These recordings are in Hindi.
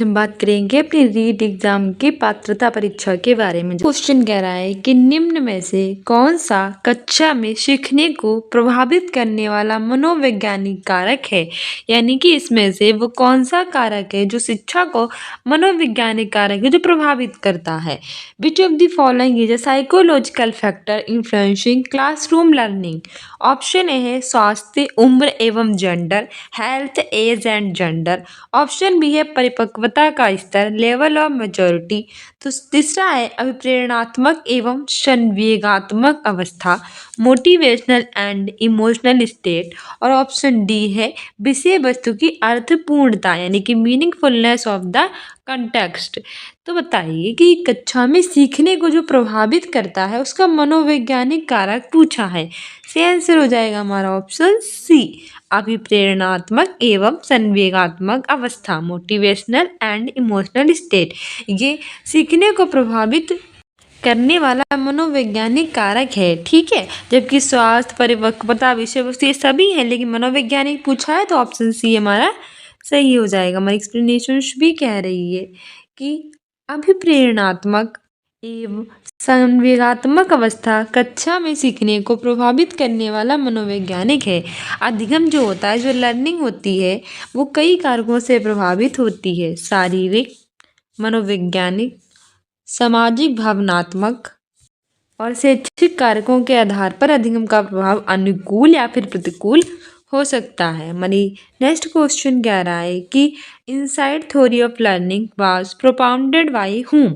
हम बात करेंगे अपनी रीट एग्जाम की पात्रता परीक्षा के बारे में। क्वेश्चन कह रहा है कि निम्न में से कौन सा कक्षा में सीखने को प्रभावित करने वाला मनोवैज्ञानिक कारक है, यानी कि इसमें से वो कौन सा कारक है जो शिक्षा को मनोवैज्ञानिक कारक है जो प्रभावित करता है। Which of the following is a psychological factor influencing classroom learning. Option A है स्वास्थ्य, उम्र एवं gender, health, age and gender. Option B है परिपक्वता का स्तर, लेवल ऑफ मेच्योरिटी। तो तीसरा है अभिप्रेरणात्मक एवं संवेगात्मक अवस्था, मोटिवेशनल एंड इमोशनल स्टेट। और ऑप्शन डी है विषय वस्तु की अर्थपूर्णता, यानी कि मीनिंगफुलनेस ऑफ द कंटेक्स्ट। तो बताइए कि कक्षा में सीखने को जो प्रभावित करता है उसका मनोवैज्ञानिक कारक पूछा है। से आंसर हो जाएगा हमारा ऑप्शन सी, अभिप्रेरणात्मक एवं संवेगात्मक अवस्था, मोटिवेशनल एंड इमोशनल स्टेट। ये सीखने को प्रभावित करने वाला मनोवैज्ञानिक कारक है, ठीक है। जबकि स्वास्थ्य, परिपक्वता, विषय वस्तु ये सभी है, लेकिन मनोवैज्ञानिक पूछा है तो ऑप्शन सी हमारा सही हो जाएगा। हमारी एक्सप्लेनेशन भी कह रही है कि अभिप्रेरणात्मक एवं संवेगात्मक अवस्था कक्षा में सीखने को प्रभावित करने वाला मनोवैज्ञानिक है। अधिगम जो होता है, जो लर्निंग होती है, वो कई कारकों से प्रभावित होती है। शारीरिक, मनोवैज्ञानिक, सामाजिक, भावनात्मक और शैक्षिक कारकों के आधार पर अधिगम का प्रभाव अनुकूल या फिर प्रतिकूल हो सकता है। हमारी नेक्स्ट क्वेश्चन कह रहा है कि inside theory of learning was propounded bye whom.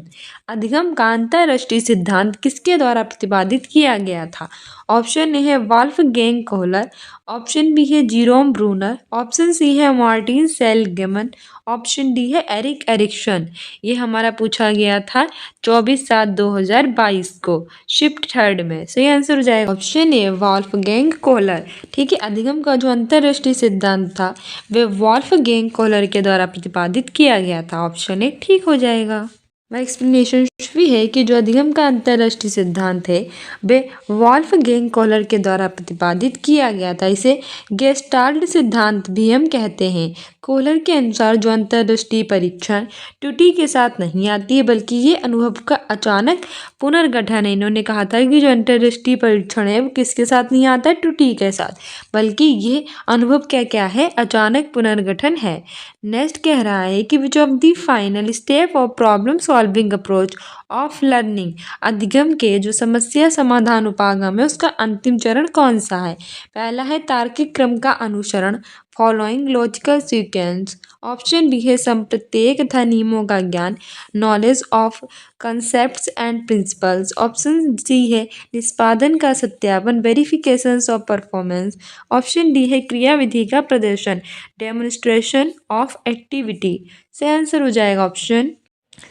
अधिगम का अंतरराष्ट्रीय सिद्धांत किसके द्वारा प्रतिपादित किया गया था। ऑप्शन ए है वॉल्फगैंग कोहलर, ऑप्शन बी है जीरोम ब्रूनर, ऑप्शन सी है मार्टिन सेलिग्मैन, ऑप्शन डी है एरिक एरिक्सन। ये हमारा पूछा गया था 24/7/2022 को शिफ्ट थर्ड में। सही आंसर हो जाएगा ऑप्शन ए वॉल्फगैंग कोहलर, ठीक है। अधिगम का जो अंतरराष्ट्रीय सिद्धांत था वह वॉल्फगैंग कोहलर के द्वारा प्रतिपादित किया गया था। ऑप्शन ए ठीक हो जाएगा। मैं एक्सप्लेनेशन भी है कि जो अधिगम का अंतरराष्ट्रीय सिद्धांत है वह वॉल्फगैंग कोहलर के द्वारा प्रतिपादित किया गया था। इसे गेस्टाल्ट सिद्धांत भी हम कहते हैं। कोहलर के अनुसार जो अंतरदृष्टि परीक्षण त्रुटि के साथ नहीं आती है, बल्कि ये अनुभव का अचानक पुनर्गठन है। इन्होंने कहा था कि जो अंतरदृष्टि परीक्षण है वो किसके साथ नहीं आता है, त्रुटि के साथ, बल्कि ये अनुभव क्या क्या है, अचानक पुनर्गठन है। नेक्स्ट कह रहा है कि विच of the final step of problem solving approach of learning. अधिगम के जो समस्या समाधान उपागम है उसका अंतिम चरण कौन सा है। पहला है तार्किक क्रम का अनुसरण, following logical sequence. Option B है संप्रत्येक तथा नियमों का ज्ञान, knowledge of concepts and principles. Option C है निष्पादन का सत्यापन, verification of performance. Option D है क्रियाविधि का प्रदर्शन, डेमोन्स्ट्रेशन ऑफ एक्टिविटी। से आंसर हो जाएगा option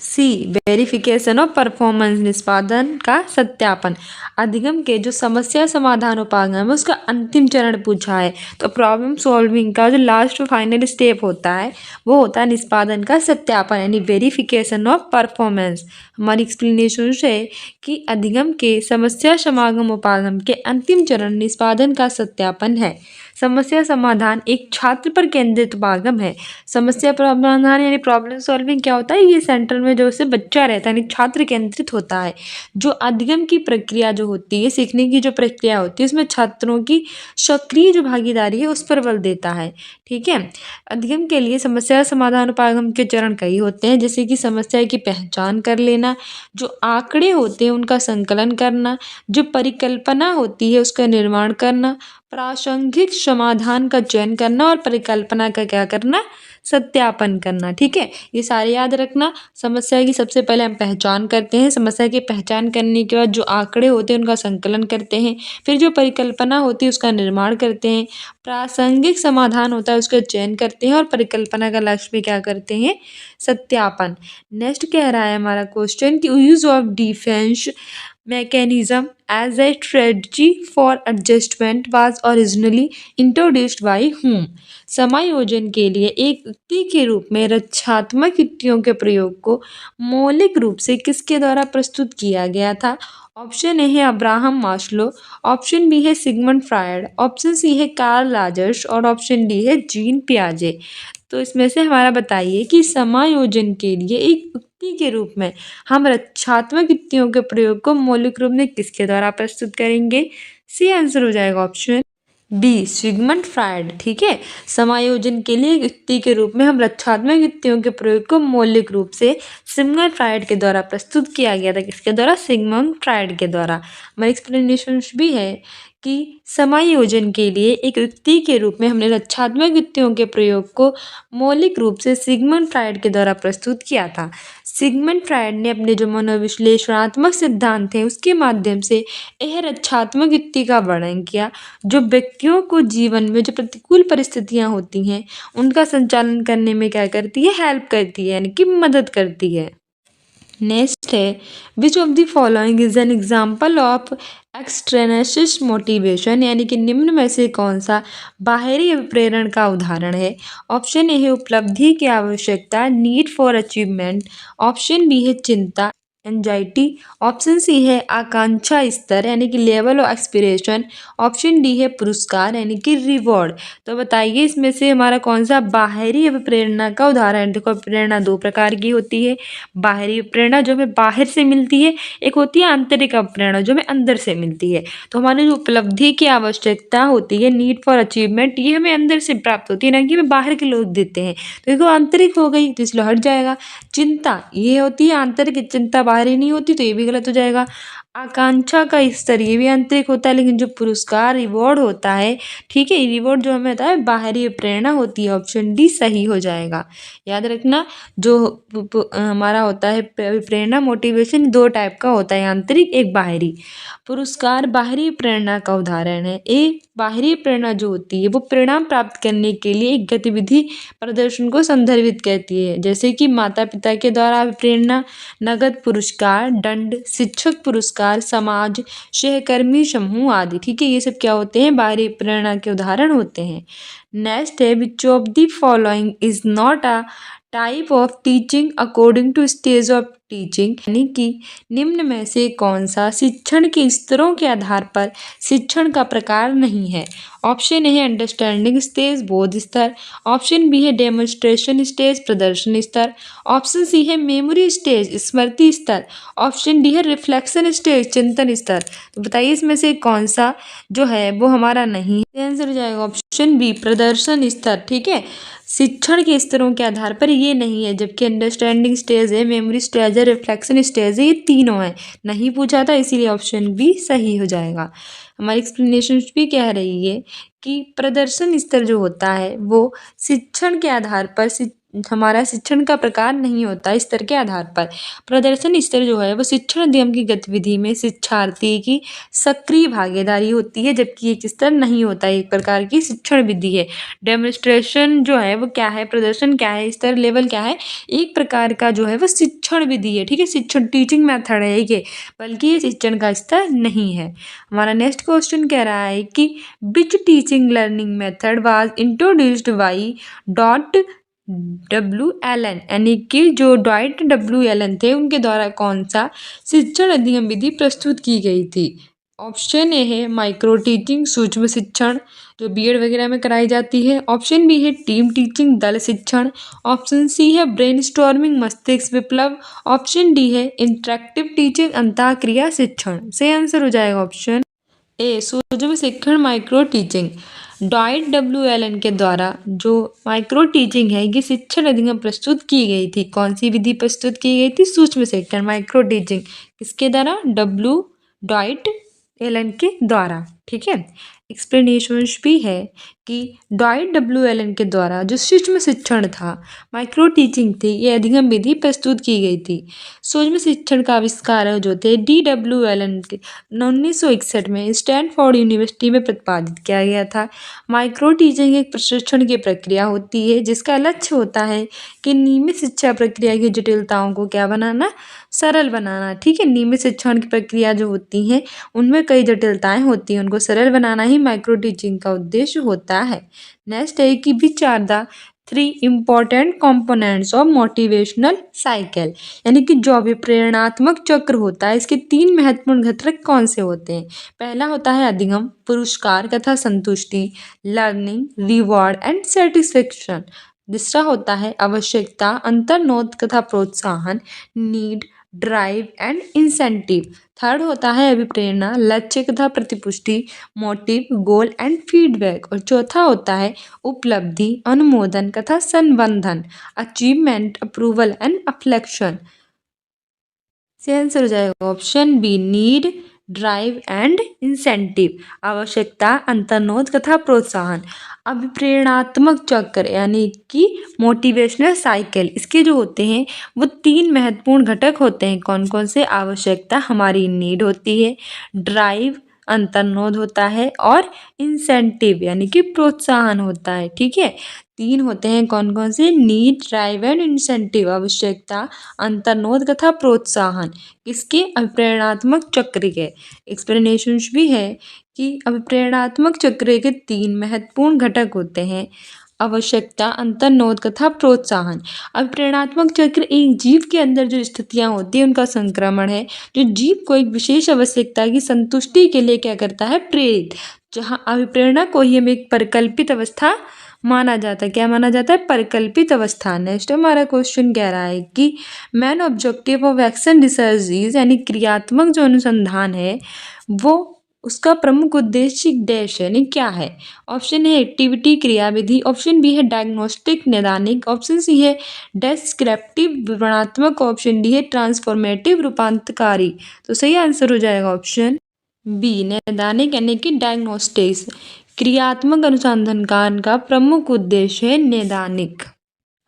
C, verification of performance, निष्पादन का सत्यापन। अधिगम के जो समस्या समाधान उपागम है उसका अंतिम चरण पूछा है, तो प्रॉब्लम सॉल्विंग का जो लास्ट फाइनल स्टेप होता है वो होता है निष्पादन का सत्यापन, यानी वेरिफिकेशन ऑफ परफॉर्मेंस। हमारी एक्सप्लेनेशन है कि अधिगम के समस्या समागम उपागम के अंतिम चरण निष्पादन का सत्यापन है। समस्या समाधान एक छात्र पर केंद्रित उपागम है। समस्या समाधान यानी प्रॉब्लम सॉल्विंग क्या होता है, ये सेंटर में जो से बच्चा रहता है यानी छात्र केंद्रित होता है। जो अधिगम की प्रक्रिया जो होती है, सीखने की जो प्रक्रिया होती है, उसमें छात्रों की सक्रिय जो भागीदारी है उस पर बल देता है, ठीक है। अधिगम के लिए समस्या समाधान उपागम के चरण कई होते हैं, जैसे कि समस्या की पहचान कर लेना, जो आंकड़े होते हैं उनका संकलन करना, जो परिकल्पना होती है उसका निर्माण करना, प्रासंगिक समाधान का चयन करना और परिकल्पना का क्या करना, सत्यापन करना, ठीक है। ये सारे याद रखना। समस्या की सबसे पहले हम पहचान करते हैं, समस्या की पहचान करने के बाद जो आंकड़े होते हैं उनका संकलन करते हैं, फिर जो परिकल्पना होती है उसका निर्माण करते हैं, प्रासंगिक समाधान होता है उसका चयन करते हैं और परिकल्पना का लास्ट में क्या करते हैं, सत्यापन। नेक्स्ट कह रहा है हमारा क्वेश्चन कि use of defence mechanism as a strategy for adjustment was originally introduced by whom। समायोजन के लिए एक युक्ति के रूप में रक्षात्मक युक्तियों के प्रयोग को मौलिक रूप से किसके द्वारा प्रस्तुत किया गया था। ऑप्शन ए है अब्राहम मास्लो, ऑप्शन बी है सिगमंड फ्रायड, ऑप्शन सी है कार्ल लाजर्स और ऑप्शन डी है जीन पियाजे। तो इसमें से हमारा बताइए कि समायोजन के लिए एक युक्ति के रूप में हम रक्षात्मक युक्तियों के प्रयोग को मौलिक रूप में किसके द्वारा प्रस्तुत करेंगे? सी आंसर हो जाएगा ऑप्शन बी सिगमंड फ्रायड। ठीक है, समायोजन के लिए एक युक्ति के रूप में हम रक्षात्मक युक्तियों के प्रयोग को मौलिक रूप से सिगमंड फ्रायड के द्वारा प्रस्तुत किया गया था। किसके द्वारा? सिगमंड फ्रायड के द्वारा। हमारी एक्सप्लेनेशन भी है कि समायोजन के लिए एक युक्ति के रूप में हमने रक्षात्मक युक्तियों के प्रयोग को मौलिक रूप से सिगमंड फ्रायड के द्वारा प्रस्तुत किया था। सिगमंड फ्रायड ने अपने जो मनोविश्लेषणात्मक सिद्धांत थे उसके माध्यम से यह रक्षात्मक युक्ति का वर्णन किया, जो व्यक्तियों को जीवन में जो प्रतिकूल परिस्थितियां होती हैं उनका संचालन करने में क्या करती है? हेल्प करती है, यानी कि मदद करती है। नेक्स्ट है, which of the following is an example of extrinsic motivation, यानी कि निम्न में से कौन सा बाहरी प्रेरण का उदाहरण है? ऑप्शन ए है उपलब्धि की आवश्यकता, need for achievement, option B है चिंता, एंजाइटी, ऑप्शन सी है आकांक्षा स्तर यानी कि level of expiration, option D है पुरस्कार यानी कि रिवॉर्ड। तो बताइए इसमें से हमारा कौन सा बाहरी प्रेरणा का उदाहरण? देखो, प्रेरणा दो प्रकार की होती है। बाहरी प्रेरणा जो हमें बाहर से मिलती है, एक होती है आंतरिक प्रेरणा जो हमें अंदर से मिलती है। तो हमारी जो उपलब्धि की आवश्यकता होती है, नीड फॉर अचीवमेंट, ये हमें अंदर से प्राप्त होती है, ना कि हमें बाहर के लोग देते हैं। तो देखो आंतरिक हो गई तो इसलिए हट जाएगा। चिंता ये होती है आंतरिक, चिंता बाहरी नहीं होती, तो ये भी गलत हो जाएगा। आकांक्षा का स्तर ये भी आंतरिक होता है, लेकिन जो पुरस्कार रिवॉर्ड होता है, ठीक है, रिवॉर्ड जो हमें होता है बाहरी प्रेरणा होती है। ऑप्शन डी सही हो जाएगा। याद रखना, जो हमारा होता है प्रेरणा मोटिवेशन दो टाइप का होता है, आंतरिक एक बाहरी। पुरस्कार बाहरी प्रेरणा का उदाहरण है। ए बाहरी प्रेरणा जो होती है वो परिणाम प्राप्त करने के लिए एक गतिविधि प्रदर्शन को संदर्भित करती है, जैसे कि माता पिता के द्वारा प्रेरणा, नगद पुरस्कार, दंड, शिक्षक पुरस्कार, समाज, सहकर्मी समूह आदि। ठीक है, ये सब क्या होते हैं? बाहरी प्रेरणा के उदाहरण होते हैं। नेक्स्ट है, which of the following is not a type of teaching according to stage of teaching, यानी कि निम्न में से कौन सा शिक्षण के स्तरों के आधार पर शिक्षण का प्रकार नहीं है? ऑप्शन ए है अंडरस्टैंडिंग स्टेज, बोध स्तर, ऑप्शन बी है डेमोन्स्ट्रेशन स्टेज, प्रदर्शन स्तर, ऑप्शन सी है मेमोरी स्टेज, स्मृति स्तर, ऑप्शन डी है रिफ्लेक्शन स्टेज, चिंतन स्तर। तो बताइए इसमें से कौन सा जो है वो हमारा नहीं है? आंसर हो जाएगा ऑप्शन बी प्रदर्शन स्तर। ठीक है, शिक्षण के स्तरों के आधार पर ये नहीं है, जबकि अंडरस्टैंडिंग स्टेज है, मेमोरी स्टेज है, रिफ्लेक्शन स्टेज है, ये तीनों है। नहीं पूछा था, इसीलिए ऑप्शन बी सही हो जाएगा। हमारी एक्सप्लेनेशन भी कह रही है कि प्रदर्शन स्तर जो होता है वो शिक्षण के आधार पर हमारा शिक्षण का प्रकार नहीं होता, स्तर के आधार पर। प्रदर्शन स्तर जो है वो शिक्षण अधिगम की गतिविधि में शिक्षार्थी की सक्रिय भागीदारी होती है, जबकि एक स्तर नहीं होता, एक प्रकार की शिक्षण विधि है। डेमोन्स्ट्रेशन जो है वो क्या है? प्रदर्शन क्या है? स्तर लेवल क्या है? एक प्रकार का जो है वो शिक्षण विधि है। ठीक है, शिक्षण टीचिंग मेथड है ये, बल्कि ये शिक्षण का स्तर नहीं है। हमारा नेक्स्ट क्वेश्चन कह रहा है कि which teaching learning method was introduced by WLN, यानी कि जो WLN थे उनके द्वारा कौन सा शिक्षण अधिगम विधि प्रस्तुत की गई थी? ऑप्शन ए है माइक्रो टीचिंग, सूक्ष्म शिक्षण, जो बीएड वगैरह में कराई जाती है, ऑप्शन बी है टीम टीचिंग, दल शिक्षण, ऑप्शन सी है ब्रेनस्टॉर्मिंग, मस्तिष्क विप्लव, ऑप्शन डी है इंटरेक्टिव टीचिंग, अंतःक्रिया शिक्षण। सही आंसर हो जाएगा ऑप्शन ए सूक्ष्म शिक्षण, माइक्रो टीचिंग। WLN के द्वारा जो माइक्रो टीचिंग है ये शिक्षण अधिगम प्रस्तुत की गई थी। कौन सी विधि प्रस्तुत की गई थी? सूक्ष्म शिक्षण, माइक्रो टीचिंग। किसके द्वारा? WLN के द्वारा। ठीक है, एक्सप्लेनेशन भी है कि WLN के द्वारा जो सूक्ष्म शिक्षण था, माइक्रो टीचिंग थी, ये अधिगम विधि प्रस्तुत की गई थी। सूक्ष्म शिक्षण का आविष्कार जो थे WLN के 1961 में स्टैनफोर्ड यूनिवर्सिटी में प्रतिपादित किया गया था। माइक्रो टीचिंग एक प्रशिक्षण की प्रक्रिया होती है जिसका लक्ष्य होता है कि नियमित शिक्षा प्रक्रिया की जटिलताओं को क्या बनाना? सरल बनाना। ठीक है, नियमित शिक्षण की प्रक्रिया जो होती हैं उनमें कई जटिलताएं होती हैं, उनको सरल बनाना ही माइक्रो टीचिंग का उद्देश्य होता है। नेक्स्ट है कि which are the 3 important components of motivational cycle, यानी कि जो अभिप्रेरणात्मक चक्र होता है इसके 3 महत्वपूर्ण घटक कौन से होते हैं। पहला होता है अधिगम, पुरस्कार तथा संतुष्टि, लर्निंग, रिवॉर्ड एंड सेटिस्फेक्शन। दूसरा होता है आवश्यकता, अंतर्नोद तथा प्रोत्साहन, need, drive and incentive. Third होता है अभिप्रेरणा, लक्ष्य तथा प्रतिपुष्टि, मोटिव, गोल एंड फीडबैक। और चौथा होता है उपलब्धि, अनुमोदन तथा संबंधन, अचीवमेंट, अप्रूवल एंड अफ्लेक्शन। से आंसर हो जाएगा option B, need, drive and incentive. आवश्यकता, अंतर्नोद तथा प्रोत्साहन। अभिप्रेरणात्मक चक्र यानी कि मोटिवेशनल साइकिल, इसके जो होते हैं वो 3 महत्वपूर्ण घटक होते हैं। कौन कौन से? आवश्यकता हमारी नीड होती है, ड्राइव अंतर्नोद होता है और इंसेंटिव यानी कि प्रोत्साहन होता है। ठीक है, 3 होते हैं। कौन कौन से? नीड, ड्राइव एंड इंसेंटिव, आवश्यकता, अंतर्नोद तथा प्रोत्साहन। किसके? अभिप्रेरणात्मक चक्र के। एक्सप्लेनेशन भी है कि अभिप्रेरणात्मक चक्र के 3 महत्वपूर्ण घटक होते हैं, आवश्यकता, अंतर्नोद तथा प्रोत्साहन। अभिप्रेरणात्मक चक्र एक जीव के अंदर जो स्थितियाँ होती हैं उनका संक्रमण है, जो जीव को एक विशेष आवश्यकता की संतुष्टि के लिए क्या करता है? प्रेरित। जहाँ अभिप्रेरणा को ही हम एक परिकल्पित अवस्था माना जाता है। क्या माना जाता है? परिकल्पित अवस्था। नेक्स्ट हमारा क्वेश्चन कह रहा है कि main objective of action research is, यानी क्रियात्मक जो अनुसंधान है वो उसका प्रमुख उद्देश्य डैश है, यानी क्या है? ऑप्शन ए एक्टिविटी क्रियाविधि, ऑप्शन बी है डायग्नोस्टिक नैदानिक, ऑप्शन सी है डेस्क्रिप्टिव विवरणात्मक, ऑप्शन डी है ट्रांसफॉर्मेटिव रूपांतरकारी। तो सही आंसर हो जाएगा ऑप्शन बी, नैदानिक यानी कि डायग्नोस्टिक्स। क्रियात्मक अनुसंधान का प्रमुख उद्देश्य है नैदानिक।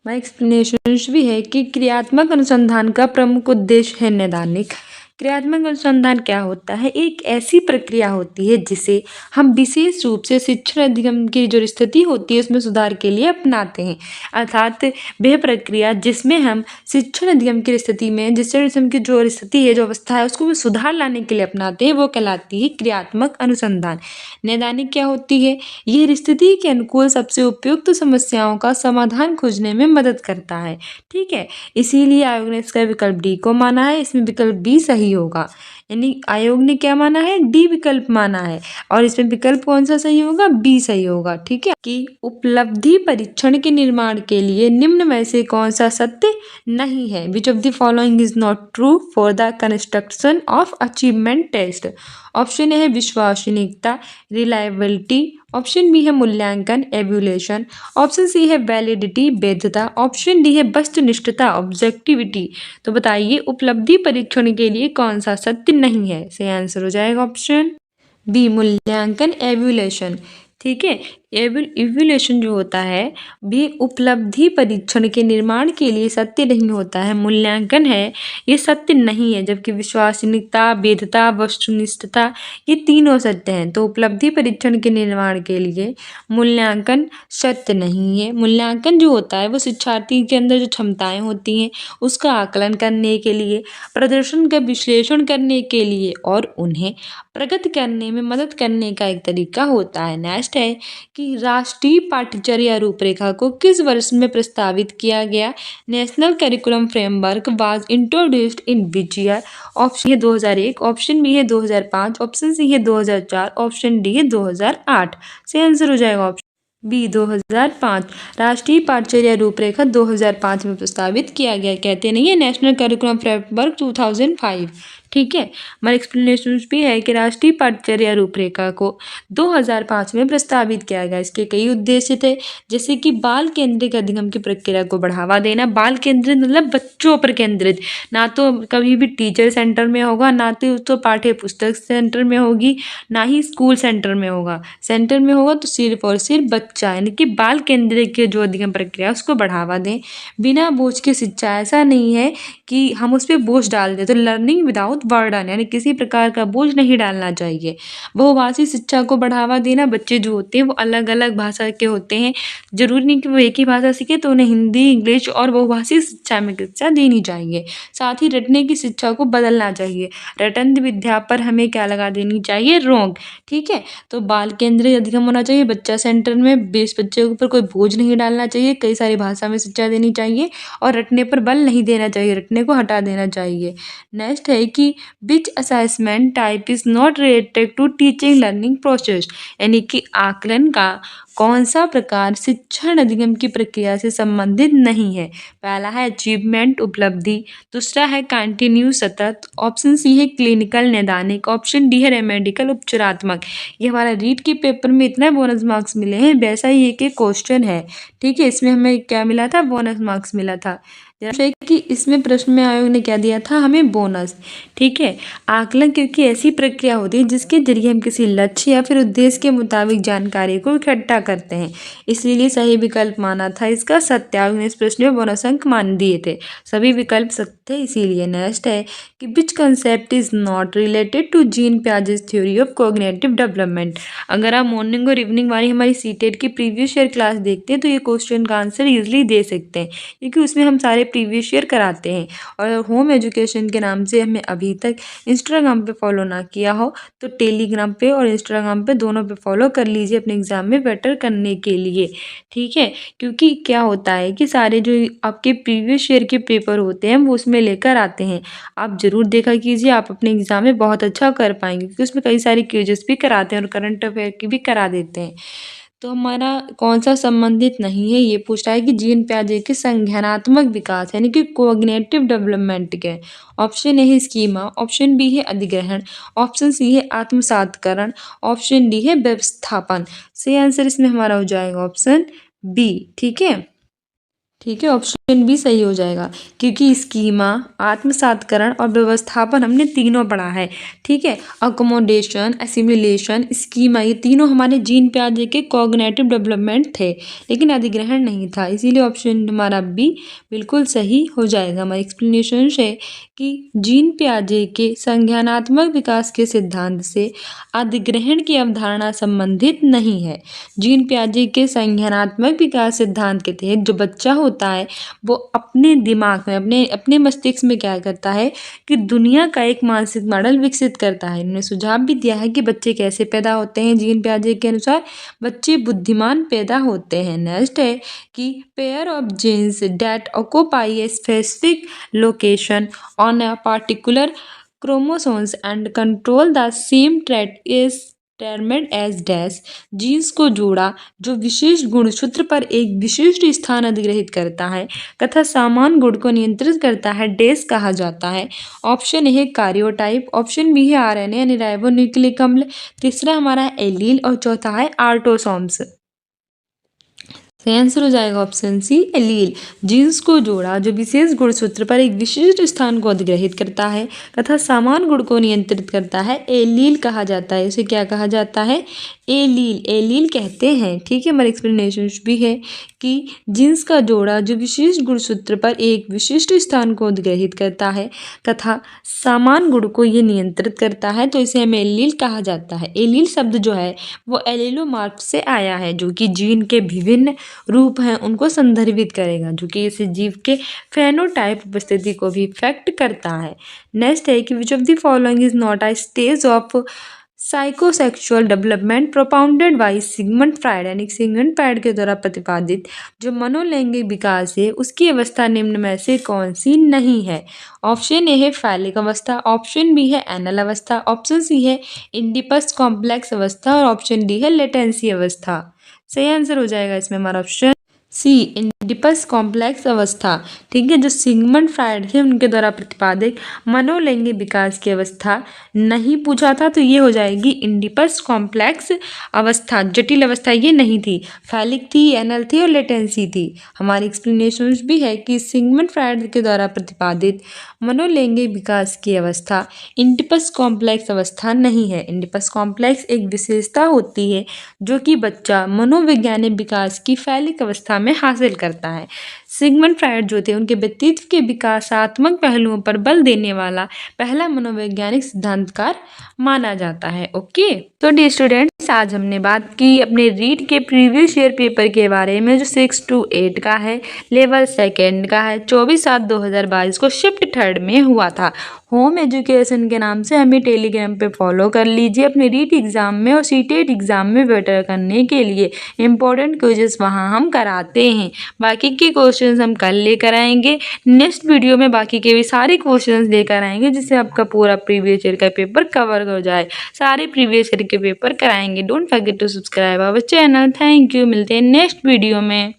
मैं एक्सप्लेनेशन भी है कि क्रियात्मक अनुसंधान का प्रमुख उद्देश्य है नैदानिक। क्रियात्मक अनुसंधान क्या होता है? एक ऐसी प्रक्रिया होती है जिसे हम विशेष रूप से शिक्षण अधिगम की जो स्थिति होती है उसमें सुधार के लिए अपनाते हैं। अर्थात वह प्रक्रिया जिसमें हम शिक्षण अधिगम की स्थिति में शिक्षण अधिगम की जो स्थिति है, जो अवस्था है, उसको सुधार लाने के लिए अपनाते हैं, वो कहलाती है क्रियात्मक अनुसंधान। नैदानिक क्या होती है? यह स्थिति के अनुकूल सबसे उपयुक्त समस्याओं का समाधान खोजने में मदद करता है। ठीक है, इसीलिए आयोग ने इसका विकल्प डी को माना है। इसमें विकल्प डी सही होगा, यानी आयोग ने क्या माना है? डी विकल्प माना है। और इसमें विकल्प कौन सा सही होगा? बी सही होगा। ठीक है, कि उपलब्धि परीक्षण के निर्माण के लिए निम्न में से कौन सा सत्य नहीं है? Which of the following is not true for the construction of achievement test. Option A है विश्वसनीयता, रिलायबिलिटी, ऑप्शन बी है मूल्यांकन, एवल्यूएशन, ऑप्शन सी है वैलिडिटी, वैधता, ऑप्शन डी है वस्तुनिष्ठता, ऑब्जेक्टिविटी। तो बताइए उपलब्धि परीक्षण के लिए कौन सा सत्य नहीं है? सही आंसर हो जाएगा ऑप्शन बी, मूल्यांकन, एवल्यूएशन। ठीक है, इवैल्यूएशन जो होता है भी उपलब्धि परीक्षण के निर्माण के लिए सत्य नहीं होता है, मूल्यांकन है ये सत्य नहीं है। जबकि विश्वसनीयता, वैधता, वस्तुनिष्ठता ये तीनों सत्य हैं। तो उपलब्धि परीक्षण के निर्माण के लिए मूल्यांकन सत्य नहीं है। मूल्यांकन जो होता है वो शिक्षार्थी के अंदर जो क्षमताएं होती हैं उसका आकलन करने के लिए, प्रदर्शन का विश्लेषण करने के लिए और उन्हें प्रगति करने में मदद करने का एक तरीका होता है। नेक्स्ट है कि राष्ट्रीय पाठ्यचर्या रूपरेखा को किस वर्ष में प्रस्तावित किया गया? National curriculum framework was introduced in which year? Option है 2001, ऑप्शन बी है 2005, ऑप्शन सी है 2004, ऑप्शन डी है 2008। सही आंसर हो जाएगा ऑप्शन बी 2005। राष्ट्रीय पाठ्यचर्या रूपरेखा 2005 में प्रस्तावित किया गया। कहते नहीं है नेशनल करिकुलम फ्रेमवर्क 2005। ठीक है, हमारे एक्सप्लेनेशन भी है कि राष्ट्रीय पाठ्यचर्या रूपरेखा को 2005 में प्रस्तावित किया गया। इसके कई उद्देश्य थे, जैसे कि बाल केंद्रित अधिगम की प्रक्रिया को बढ़ावा देना। बाल केंद्रित मतलब बच्चों पर केंद्रित, ना तो कभी भी टीचर सेंटर में होगा, ना तो पाठ्य पुस्तक सेंटर में होगी, ना ही स्कूल सेंटर में होगा। सेंटर में होगा तो सिर्फ और सिर्फ बच्चा, यानी कि बाल केंद्रित की जो अधिगम प्रक्रिया उसको बढ़ावा दें। बिना बोझ की शिक्षा, ऐसा नहीं है कि हम उस पर बोझ डाल दें। तो लर्निंग विदाउट विदाउट बर्डन, यानी किसी प्रकार का बोझ नहीं डालना चाहिए। बहुभाषी शिक्षा को बढ़ावा देना, बच्चे जो होते हैं वो अलग अलग भाषा के होते हैं, जरूरी नहीं कि वो एक ही भाषा सीखे, तो उन्हें हिंदी, इंग्लिश और बहुभाषी शिक्षा में शिक्षा देनी चाहिए। साथ ही रटने की शिक्षा को बदलना चाहिए। रटंत विद्या पर हमें क्या लगा देनी चाहिए, रोक। ठीक है, तो बाल केंद्रीय अधिगम होना चाहिए, बच्चा सेंटर में, बेस बच्चे के ऊपर कोई बोझ नहीं डालना चाहिए, कई सारी भाषा में शिक्षा देनी चाहिए और रटने पर बल नहीं देना चाहिए, रटने को हटा देना चाहिए। नेक्स्ट है कि which assessment type is not related to teaching learning process, यानी कि आकलन का कौन सा प्रकार शिक्षण अधिगम की प्रक्रिया से संबंधित नहीं है। पहला है अचीवमेंट, उपलब्धि, दूसरा है कंटिन्यू, सतत, ऑप्शन सी है क्लिनिकल, नैदानिक, ऑप्शन डी है रेमेडिकल, उपचारात्मक। ये हमारा रीड के पेपर में इतना बोनस मार्क्स मिले हैं, वैसा ही एक क्वेश्चन है। ठीक है, इसमें हमें क्या मिला था, बोनस मार्क्स मिला था। जैसे कि इसमें प्रश्न में आयोग ने क्या दिया था, हमें बोनस। ठीक है, आकलन क्योंकि ऐसी प्रक्रिया होती है जिसके जरिए हम किसी लक्ष्य या फिर उद्देश्य के मुताबिक जानकारी को इकट्ठा करते हैं, इसीलिए सही विकल्प माना था इसका सत्य। आयोग ने इस प्रश्न में बोनस अंक मान दिए थे, सभी विकल्प सत्य थे इसीलिए। नेक्स्ट है कि which concept is not related to Jean Piaget's theory of cognitive development. अगर आप मॉर्निंग और इवनिंग वाली हमारी सीटेट की प्रीवियस ईयर क्लास देखते हैं तो ये क्वेश्चन का आंसर इजिली दे सकते हैं, क्योंकि उसमें हम सारे प्रीवियस ईयर कराते हैं। और होम एजुकेशन के नाम से हमें अभी तक इंस्टाग्राम पे फॉलो ना किया हो तो टेलीग्राम पे और इंस्टाग्राम पे दोनों पे फॉलो कर लीजिए अपने एग्ज़ाम में बेटर करने के लिए। ठीक है, क्योंकि क्या होता है कि सारे जो आपके प्रीवियस ईयर के पेपर होते हैं वो उसमें लेकर आते हैं, आप ज़रूर देखा कीजिए, आप अपने एग्ज़ाम में बहुत अच्छा कर पाएंगे, क्योंकि उसमें कई सारी क्विज़ेस भी कराते हैं और करंट अफेयर की भी करा देते हैं। तो हमारा कौन सा संबंधित नहीं है, ये पूछ रहा है कि जीन पियाजे के संज्ञानात्मक विकास यानी कि कोग्निटिव डेवलपमेंट के। ऑप्शन ए है स्कीमा, ऑप्शन बी है अधिग्रहण, ऑप्शन सी है आत्मसातकरण, ऑप्शन डी है व्यवस्थापन। सही आंसर इसमें हमारा हो जाएगा ऑप्शन बी। ठीक है, ठीक है, ऑप्शन बी सही हो जाएगा, क्योंकि स्कीमा, आत्मसातकरण और व्यवस्थापन हमने तीनों पढ़ा है। ठीक है, अकोमोडेशन, एसिमिलेशन, स्कीमा, ये तीनों हमारे जीन पियाजे के कॉग्निटिव डेवलपमेंट थे, लेकिन अधिग्रहण नहीं था, इसीलिए ऑप्शन हमारा बी बिल्कुल सही हो जाएगा। हमारी एक्सप्लेनेशन है कि जीन पियाजे के संज्ञानात्मक विकास के सिद्धांत से अधिग्रहण की अवधारणा संबंधित नहीं है। जीन पियाजे के संज्ञानात्मक विकास सिद्धांत के तहत जो बच्चा होता है वो अपने दिमाग में, अपने अपने मस्तिष्क में क्या करता है कि दुनिया का एक मानसिक मॉडल विकसित करता है। इन्होंने सुझाव भी दिया है कि बच्चे कैसे पैदा होते हैं, जीन पियाजे के अनुसार बच्चे बुद्धिमान पैदा होते हैं। नेक्स्ट है कि pair of genes that occupy a specific location on a particular chromosomes and control the same trait is termed as dash. Genes को जोड़ा जो विशेष गुणसूत्र पर एक विशिष्ट स्थान अधिग्रहित करता है तथा समान गुण को नियंत्रित करता है, डैश कहा जाता है। ऑप्शन ए है कार्योटाइप, ऑप्शन बी है आरएनए यानी राइबोन्यूक्लिक अम्ल, तीसरा हमारा है एलील और चौथा है आर्टोसोम्स। सही आंसर हो जाएगा ऑप्शन सी एलील। जीन्स को जोड़ा जो विशेष गुणसूत्र पर एक विशिष्ट स्थान को अधिग्रहित करता है तथा समान गुण को नियंत्रित करता है, एलील कहा जाता है। इसे क्या कहा जाता है, एलील, एलील कहते हैं। ठीक है, हमारी एक्सप्लेनेशन भी है कि जीन्स का जोड़ा जो विशिष्ट गुणसूत्र पर एक विशिष्ट स्थान को अधिग्रहित करता है तथा समान गुण को ये नियंत्रित करता है, तो इसे हमें एलील कहा जाता है। एलील शब्द जो है वो एलिलोमार्फ से आया है, जो कि जीन के विभिन्न रूप हैं उनको संदर्भित करेगा, जो कि इस जीव के फेनोटाइप उपस्थिति को भी इफेक्ट करता है। नेक्स्ट है कि विच of the following is not a stage of psychosexual development propounded by Sigmund Freud, यानी सिगमंड फ्राइड के द्वारा प्रतिपादित जो मनोलैंगिक विकास है उसकी अवस्था निम्न में से कौन सी नहीं है। ऑप्शन ए है फैलिक अवस्था, ऑप्शन बी है एनल अवस्था, ऑप्शन सी है इंडिपस कॉम्प्लेक्स अवस्था और ऑप्शन डी है लेटेंसी अवस्था। सही आंसर हो जाएगा इसमें हमारा ऑप्शन सी इंडिपस कॉम्प्लेक्स अवस्था। ठीक है, जो सिगमंड फ्राइड थे उनके द्वारा प्रतिपादित मनोलैंगिक विकास की अवस्था नहीं पूछा था, तो ये हो जाएगी इंडिपस कॉम्प्लेक्स अवस्था। जटिल अवस्था ये नहीं थी, फैलिक थी, एनल थी और लेटेंसी थी। हमारी एक्सप्लेनेशन भी है कि सिगमंड फ्राइड के द्वारा प्रतिपादित मनोलैंगिक विकास की अवस्था इंडिपस कॉम्प्लेक्स अवस्था नहीं है। इंडिपस कॉम्प्लेक्स एक विशेषता होती है जो कि बच्चा मनोवैज्ञानिक विकास की फैलिक अवस्था में हासिल करता है। सिगमंड फ्रायड जो थे उनके व्यक्तित्व के विकासात्मक पहलुओं पर बल देने वाला पहला मनोवैज्ञानिक सिद्धांतकार माना जाता है। ओके, तो डी स्टूडेंट्स, आज हमने बात की अपने रीड के प्रीवियस ईयर पेपर के बारे में जो 6 to 8 का है, लेवल सेकेंड का है, 24/7/2022 को शिफ्ट थर्ड में हुआ था। होम एजुकेशन के नाम से हमें टेलीग्राम पे फॉलो कर लीजिए अपने रीट एग्ज़ाम में और सीटेट एग्ज़ाम में बेटर करने के लिए इम्पोर्टेंट क्विजेस वहाँ हम कराते हैं। बाकी के क्वेश्चंस हम कल लेकर आएंगे। नेक्स्ट वीडियो में बाकी के भी सारे क्वेश्चंस लेकर आएंगे जिससे आपका पूरा प्रीवियस ईयर का पेपर कवर हो जाए। सारे प्रीवियस ईयर के पेपर कराएंगे। Don't forget to subscribe our channel. Thank you. मिलते हैं नेक्स्ट वीडियो में।